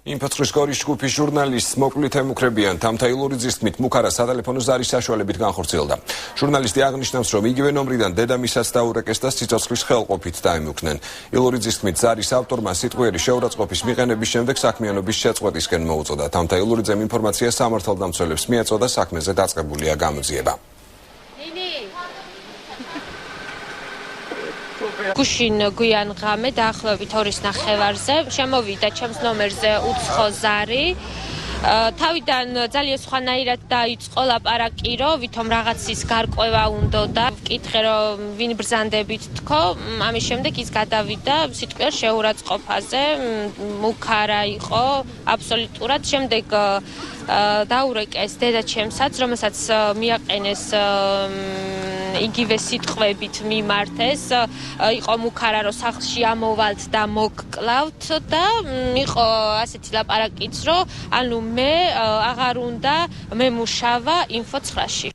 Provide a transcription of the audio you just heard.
Იმ-4 სკოლის ჯგუფის ჟურნალისტს მოკლით ემუქრებიან თამთა ილურიძის თქმით მუქარა სატელეფონო ზარის საშუალებით განხორციელდა. ჟურნალისტი აღნიშნავს, რომ იგივე ნომრიდან დედამისაც დაურეკეს და სიცოცხლის ხელყოფით დაემუქრნენ. ილურიძის თქმით, ზარის ავტორმა სიტყვიერი შეურაცხყოფის მიყენების შემდეგ საქმიანობის შეწყვეტისკენ მოუწოდა. თამთა ილურიძემ ინფორმაცია სამართალდამცველებს მიაწოდა, საქმეზე დაწყებულია გამოძიება. გუშინ გვიან ღამე დაახლოებით 2:30-ზე შემოვიდა ჩემს ნომერზე უცხო ზარი. თავიდან ძალიან სხვანაირად დაიწყო ლაპარაკი, რომ ვითომ რაღაცის გარკვევა უნდოდა. ვკითხე, რომ ვინ ბრძანდებით თქო, ამის შემდეგ ის გადავიდა სიტყვიერ შეურაცხყოფაზე, მუქარა იყო აბსოლუტურად. შემდეგ დაურეკეს დედაჩემსაც, რომელსაც მიაყენეს იგივე სიტყვებით მიმართეს, იყო მუქარა, რომ სახლში ამოვალთ და მოგკლავთ და იყო ასეთი ლაპარაკიც, რომ ანუ მე აღარ უნდა მემუშავა Info 9-ში.